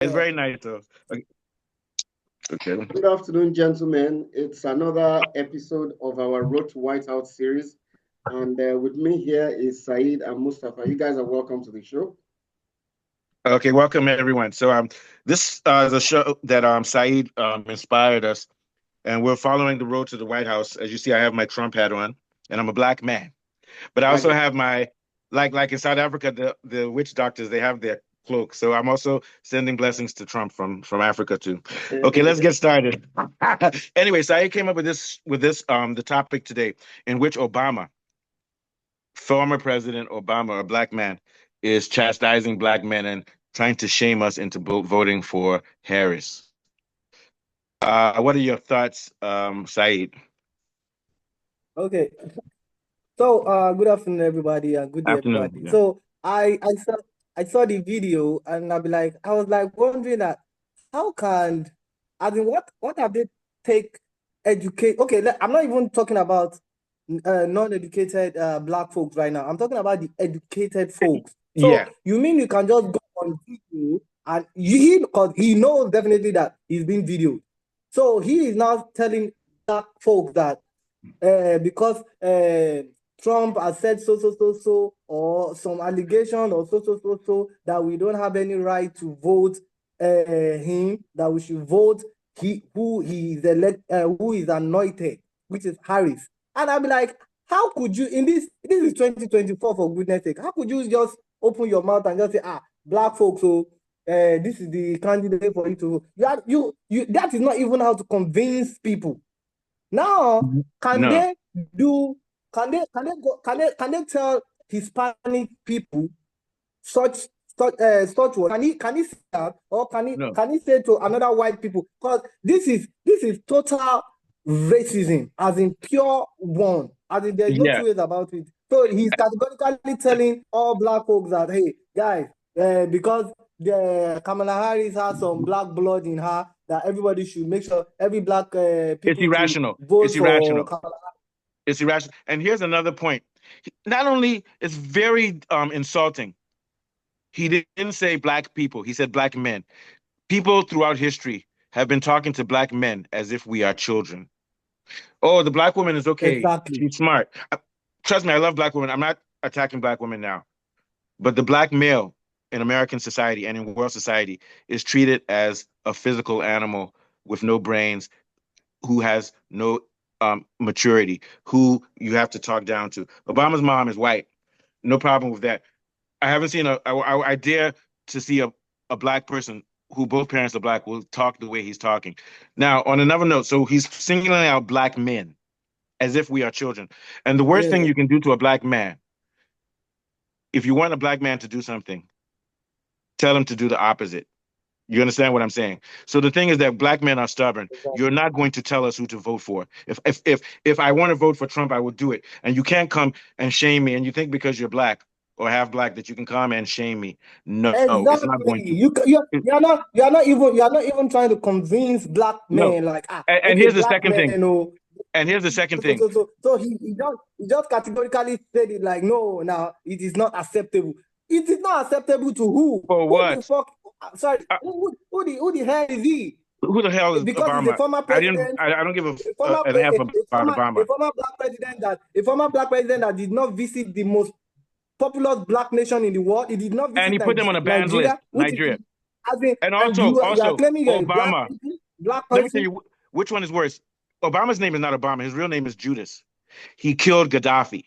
It's very nice though. Okay. Good afternoon, gentlemen. It's another episode of our Road to White House series. And with me here is Saeed and Mustafa. You guys are welcome to the show. Okay, welcome everyone. So this is a show that Saeed inspired us, and we're following the road to the White House. As you see, I have my Trump hat on, and I'm a black man. But I also have my like in South Africa, the witch doctors, they have their cloak. So I'm also sending blessings to Trump from Africa too. Okay, let's get started. Anyway, Saeed came up with this the topic today, in which Obama, former President Obama, a black man, is chastising black men and trying to shame us into voting for Harris. What are your thoughts, Saeed? Okay. So good afternoon everybody and good day Afternoon. everybody. Yeah. So I saw the video and I was like wondering that how can what have they take educate I'm not even talking about non-educated black folks right now. I'm talking about the educated folks. So Yeah. you mean you can just go on video and because he knows definitely that he's being videoed. So he is now telling black folks that because Trump has said so, or some allegation or so that we don't have any right to vote him, that we should vote who is anointed, which is Harris. And I'll be like, how could you this is 2024 for goodness sake, how could you just open your mouth and just say, black folks, this is the candidate for you to you that is not even how to convince people. Now, can they tell Hispanic people such word? Can he say that, or can he say to another white people? Because this is total racism, as in pure one, as in there's no two ways about it. So he's categorically telling all black folks that, hey guys, because Kamala Harris has some black blood in her, that everybody should make sure every black people it's irrational. Vote for Kamala. It's irrational. And here's another point. Not only it's very insulting. He didn't say black people. He said black men. People throughout history have been talking to black men as if we are children. Oh, the black woman is okay. Exactly. She's smart. Trust me, I love black women. I'm not attacking black women now. But the black male in American society and in world society is treated as a physical animal with no brains, who has no maturity, who you have to talk down to. Obama's mom is white. No problem with that. I haven't seen I dare to see a black person who both parents are black will talk the way he's talking. Now, on another note, so he's singling out black men as if we are children. And the worst thing you can do to a black man, if you want a black man to do something, tell him to do the opposite. You understand what I'm saying? So the thing is that black men are stubborn. Exactly. You're not going to tell us who to vote for. If I want to vote for Trump, I will do it. And you can't come and shame me. And you think because you're black or half black that you can come and shame me. No, exactly. It's not going to. You're not even trying to convince black men And here's the second thing. And here's the second thing. So he just categorically said it like, no, now it is not acceptable. It is not acceptable to who? For what? Who the fuck? Sorry, who the hell is he? Who the hell is because Obama? He's a former president. I don't give an F about Obama. A former black president that did not visit the most populous black nation in the world. He did not visit and he put them on a banned list. Nigeria. And also, you are claiming Obama. Black Let me tell you which one is worse. Obama's name is not Obama. His real name is Judas. He killed Gaddafi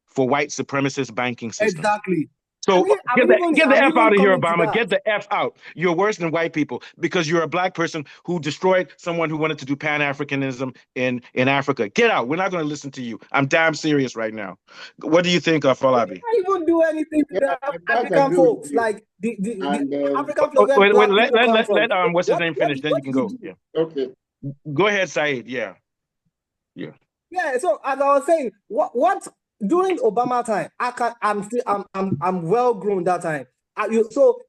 for white supremacist banking system. Exactly. So get the F out of here, Obama. Get the F out. You're worse than white people because you're a black person who destroyed someone who wanted to do Pan-Africanism in Africa. Get out. We're not going to listen to you. I'm damn serious right now. What do you think, Falabi? I even do anything to the African folks. Like the African folks. Let what's his name finish, then you can go. Yeah. Okay. Go ahead, Saeed. Yeah. So as I was saying, what during Obama time, I'm well grown that time. So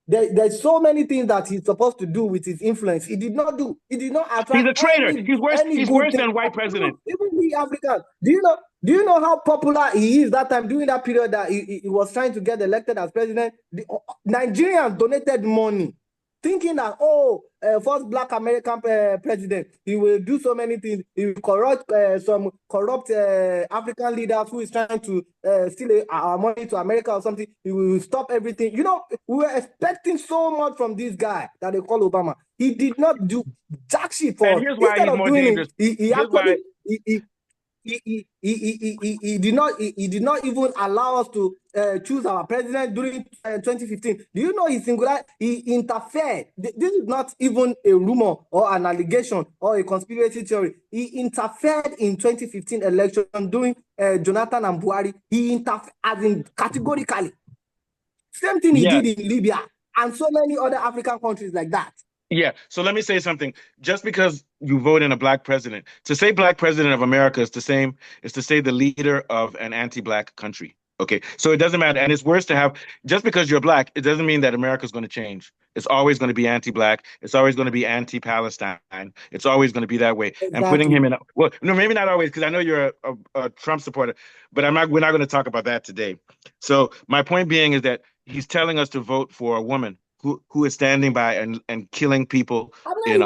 there's so many things that he's supposed to do with his influence. He did not do. He did not He's attract a traitor. any He's worse. He's good worse thing. than white president. Even we Africans. Do you know how popular he is that time during that period that he was trying to get elected as president? The Nigerians donated money, thinking that first Black American president, he will do so many things. He will corrupt some corrupt African leaders who is trying to steal our money to America or something. He will stop everything. You know, we were expecting so much from this guy that they call Obama. He did not do jack shit for And us. here's why Instead he's of more doing dangerous. it, he Here's actually why- he did not even allow us to choose our president during 2015. Do you know he interfered? This is not even a rumor or an allegation or a conspiracy theory. He interfered in 2015 election during Jonathan and Buhari. He interfered as in categorically. Same thing he did in Libya and so many other African countries like that. Yeah. So let me say something. Just because you vote in a black president, to say black president of America is the same as to say the leader of an anti-black country. Okay. So it doesn't matter. And it's worse to have, just because you're black, it doesn't mean that America is going to change. It's always going to be anti-black. It's always going to be anti-Palestine. It's always going to be that way. Exactly. And putting him in, well, no, maybe not always, because I know you're a Trump supporter, but we're not going to talk about that today. So my point being is that he's telling us to vote for a woman who is standing by and killing people in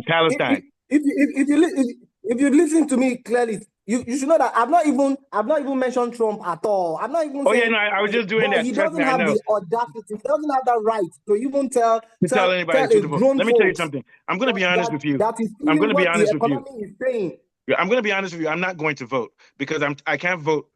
Palestine. If you listen to me clearly, you should know that I've not even mentioned Trump at all. I'm not even saying. Yeah, no, I was just doing that. He doesn't have the audacity. He doesn't have that right to even tell anybody to vote. Let me tell you something. I'm going to be honest with you. That is I'm going to be honest with you. Is saying. Yeah, I'm going to be honest with you. I'm not going to vote because I can't vote.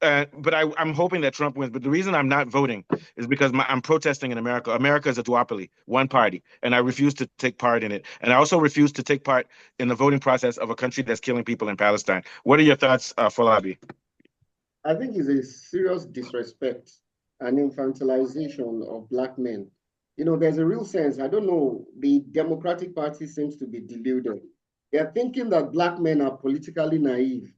But I'm hoping that Trump wins. But the reason I'm not voting is because I'm protesting in America. America is a duopoly, one party, and I refuse to take part in it. And I also refuse to take part in the voting process of a country that's killing people in Palestine. What are your thoughts, Falabi? I think it's a serious disrespect and infantilization of black men. You know, there's a real sense, I don't know, the Democratic Party seems to be deluded. They're thinking that black men are politically naive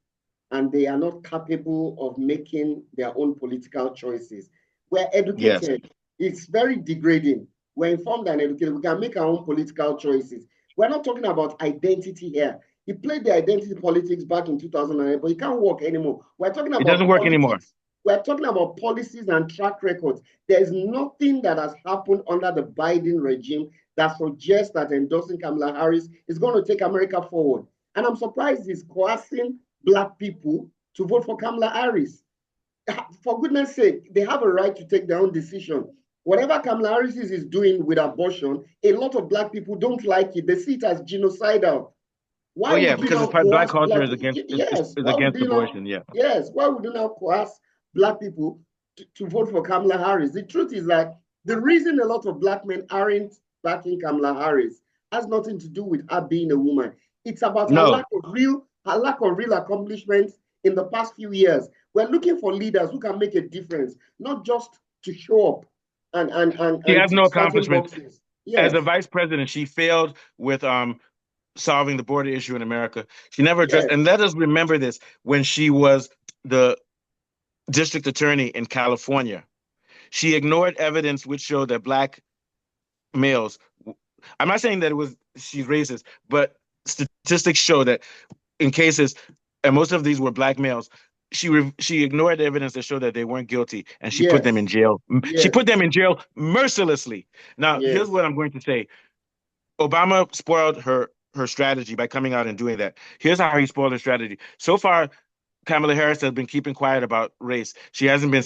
and they are not capable of making their own political choices. We're educated. Yes. It's very degrading. We're informed and educated. We can make our own political choices. We're not talking about identity here. He played the identity politics back in 2008, but it can't work anymore. We're talking about it doesn't work anymore. We're talking about policies and track records. There's nothing that has happened under the Biden regime that suggests that endorsing Kamala Harris is going to take America forward. And I'm surprised he's coercing Black people to vote for Kamala Harris. For goodness sake, they have a right to take their own decision. Whatever Kamala Harris is doing with abortion, a lot of Black people don't like it. They see it as genocidal. Why because it's Black culture is against, is against abortion. Yes, why would you now coerce Black people to vote for Kamala Harris? The truth is that the reason a lot of Black men aren't backing Kamala Harris has nothing to do with her being a woman. It's about her lack of real accomplishments in the past few years. We're looking for leaders who can make a difference, not just to show up and she has no accomplishments. Yes. As a vice president, she failed with solving the border issue in America. She never addressed, and let us remember this, when she was the district attorney in California, she ignored evidence which showed that Black males, I'm not saying that she's racist, but statistics show that in cases, and most of these were Black males, she ignored evidence that showed that they weren't guilty, and she put them in jail. She put them in jail mercilessly. Now, here's what I'm going to say. Obama spoiled her strategy by coming out and doing that. Here's how he spoiled her strategy. So far, Kamala Harris has been keeping quiet about race. She hasn't been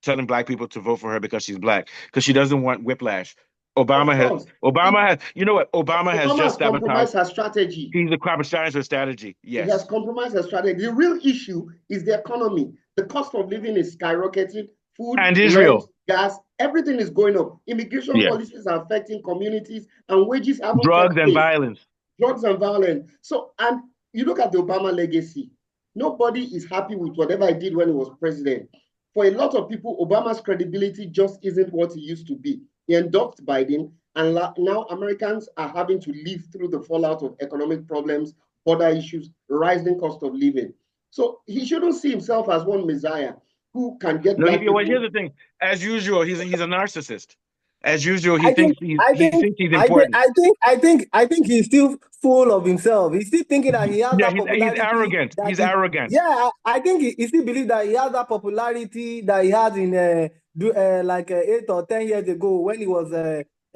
telling Black people to vote for her because she's Black, because she doesn't want whiplash. Obama has, you know what? Obama has just compromised her strategy. He's compromised her strategy. Yes. He has compromised her strategy. The real issue is the economy. The cost of living is skyrocketing. Food, and Israel, rent, gas, everything is going up. Immigration policies are affecting communities, and wages haven't drugs and violence. Drugs and violence. So, and you look at the Obama legacy. Nobody is happy with whatever he did when he was president. For a lot of people, Obama's credibility just isn't what it used to be. He endorsed Biden, and now Americans are having to live through the fallout of economic problems, border issues, rising cost of living. So he shouldn't see himself as one messiah. who can get No, black well, people. here's the thing. As usual, he's a narcissist. As usual, I think, he thinks he's important. I think he's still full of himself. He's still thinking that he has Yeah, that he's popularity. arrogant. That He's arrogant. yeah, I think he still believes that he has that popularity that he had in like 8 or 10 years ago when he was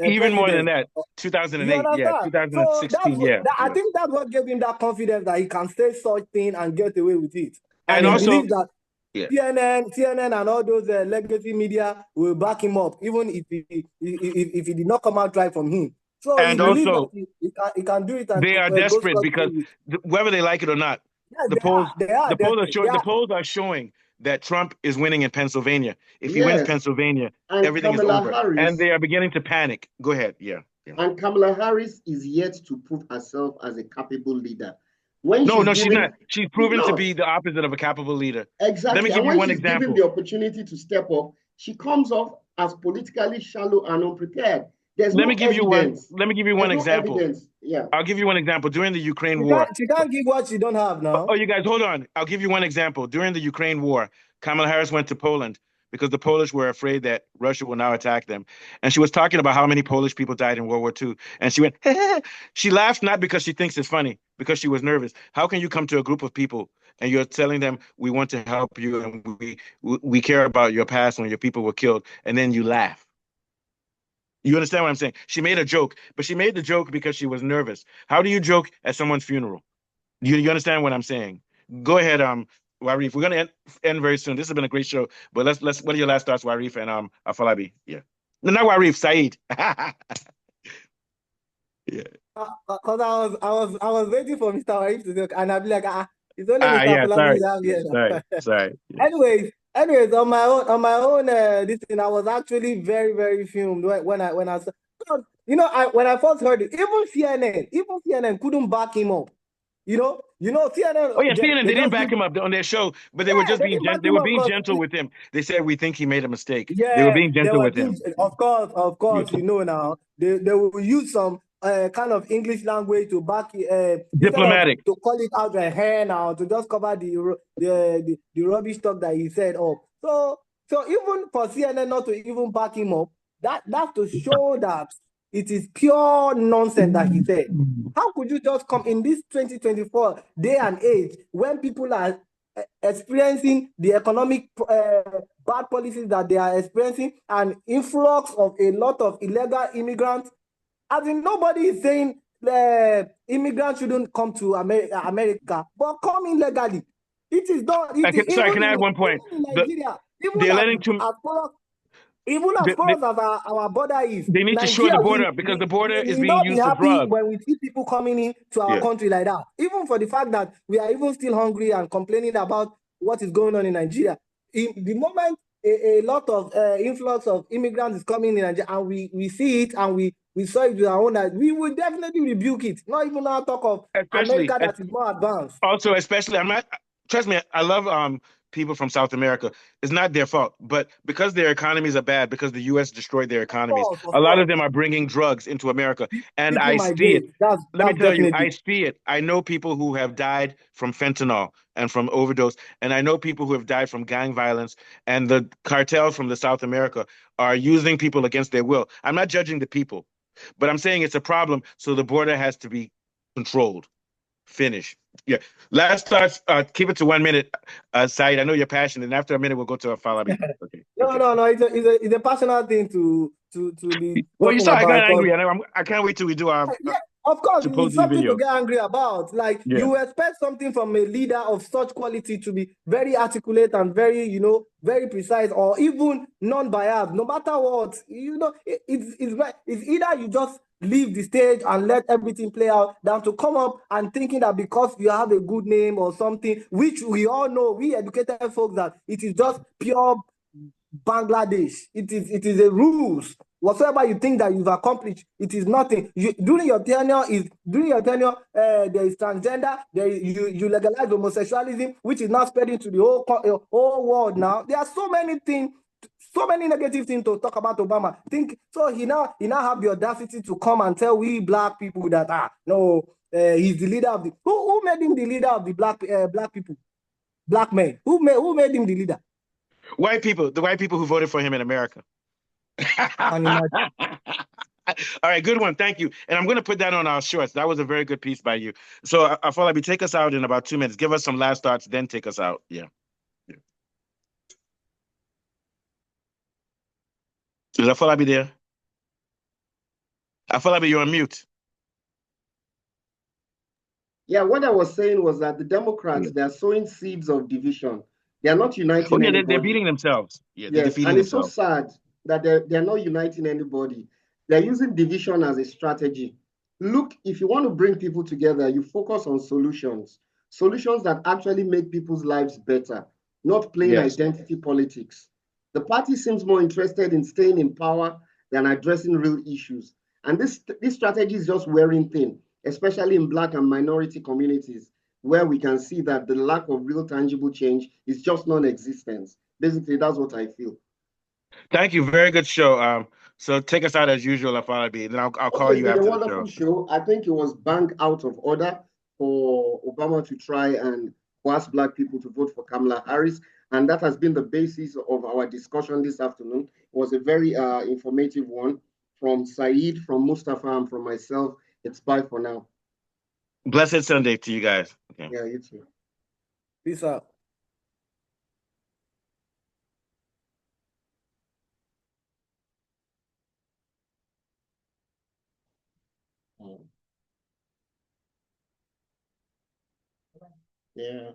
Even more than president. that, You 2008, yeah, understand? So 2016, yeah, I yeah. think that's what gave him that confidence that he can say such thing and get away with it. And And he also, believes that yeah, CNN and all those legacy media will back him up, even if he did not come out right from him. So he and believes that also he can do it and they are go desperate because scot-free. whether they like it or not, Yes, the polls they are, the polls are showing that Trump is winning in Pennsylvania. If he wins Yes, Pennsylvania, and everything is Kamala over, and Harris, they are beginning to panic. Go ahead, yeah. and Kamala Harris is yet to prove herself as a capable leader. When No, she's no, she's not. given, She's she's proven to not. be the opposite of a capable leader. Let me Exactly. give And you when one she's given example. the opportunity to step up, she comes off as politically shallow and unprepared. There's Let no me give you one. evidence. Let me give you There's one no example. evidence. Yeah. I'll give you one example. During the Ukraine war. She can't give what she don't have now. Oh, you guys, hold on. I'll give you one example. During the Ukraine war, Kamala Harris went to Poland because the Polish were afraid that Russia will now attack them. And she was talking about how many Polish people died in World War II. And she went, she laughed not because she thinks it's funny, because she was nervous. How can you come to a group of people and you're telling them we want to help you and we care about your past when your people were killed, and then you laugh? You understand what I'm saying? She made a joke, but she made the joke because she was nervous. How do you joke at someone's funeral? You understand what I'm saying? Go ahead, Warif. We're gonna end very soon. This has been a great show, but let's. What are your last thoughts, Warif and Afalabi? Yeah, no, not Warif, Saeed. Yeah. Because I was waiting for Mr. Arif to talk, and I'd be like, it's only Mr. Yeah. Afolabi down here. Sorry. Yeah. Anyways, on my own, this thing I was actually very, very filmed when I saw. When I first heard it, even CNN couldn't back him up. CNN. Oh yeah, CNN. They didn't just back give, him up on their show, but they were just they being didn't back they him were up being because gentle with him. They said we think he made a mistake. They were yeah, being they gentle were with him. of course, now they will use some kind of English language to back instead of Diplomatic. to call it out the hair now to just cover the rubbish talk that he said up. So even for CNN not to even back him up, that's to show that it is pure nonsense that he said. How could you just come in this 2024 day and age when people are experiencing the economic bad policies that they are experiencing and influx of a lot of illegal immigrants? As in, nobody is saying immigrants shouldn't come to America, but come in legally. It is done. Sorry, can I add one point? Even in Nigeria, They're letting too. Even as far as our border is, They need to shore the border up because the border is we being not be used for happy drugs. when we see people coming in to our country like that. Even for the fact that we are even still hungry and complaining about what is going on in Nigeria. In the moment a lot of influx of immigrants is coming in Nigeria and we see it and we saw it with our own eyes, we will definitely rebuke it. Not even now talk of America that is more advanced. Also, especially, I'm not. Trust me, I love people from South America. It's not their fault, but because their economies are bad, because the U.S. destroyed their economies, a lot of them are bringing drugs into America, and I see it. Let me tell you, I see it. I know people who have died from fentanyl and from overdose, and I know people who have died from gang violence, and the cartels from the South America are using people against their will. I'm not judging the people, but I'm saying it's a problem, so the border has to be controlled. Finish. Yeah. Last thoughts. Keep it to 1 minute. Said, I know you're passionate, and after a minute, we'll go to a Falabi. Okay. No. It's a personal thing to be. Well, you saw I got angry, and I can't wait till we do our. Yeah, of course, it's something to get angry about. Like you expect something from a leader of such quality to be very articulate and very, very precise, or even non-biased. No matter what, it's either you just leave the stage and let everything play out than to come up and thinking that because you have a good name or something, which we all know, we educated folks, that it is just pure Bangladesh. It is a rules. Whatsoever you think that you've accomplished, it is nothing. During your tenure, there is transgender. You legalize homosexualism, which is now spreading to the whole world now. There are so many things, so many negative things to talk about Obama. He now have the audacity to come and tell we black people that he's the leader of the who made him the leader of the black people, black men. Who made him the leader? White people, the white people who voted for him in America. Can you imagine? All right, good one. Thank you. And I'm going to put that on our shorts. That was a very good piece by you. So, Afolabi, take us out in about 2 minutes. Give us some last thoughts, then take us out. Yeah. Is Afolabi there? Afolabi, you're on mute. Yeah, what I was saying was that the Democrats, they're sowing seeds of division. They are not Oh, uniting yeah, they're anybody. beating themselves. Yeah, they're Yes, defeating and it's so themselves. sad that they're not uniting anybody. They're using division as a strategy. Look, if you want to bring people together, you focus on solutions, solutions that actually make people's lives better, not playing Yes. identity politics. The party seems more interested in staying in power than addressing real issues. And this strategy is just wearing thin, especially in Black and minority communities, where we can see that the lack of real tangible change is just non-existent. Basically, that's what I feel. Thank you. Very good show. So take us out as usual, Afolabi. Then I'll Okay, call it's you been a after the show. wonderful show. I think it was bang out of order for Obama to try and coerce Black people to vote for Kamala Harris. And that has been the basis of our discussion this afternoon. It was a very informative one from Saeed, from Mustafa, and from myself. It's bye for now. Blessed Sunday to you guys. Okay. Yeah, you too. Peace out. Yeah.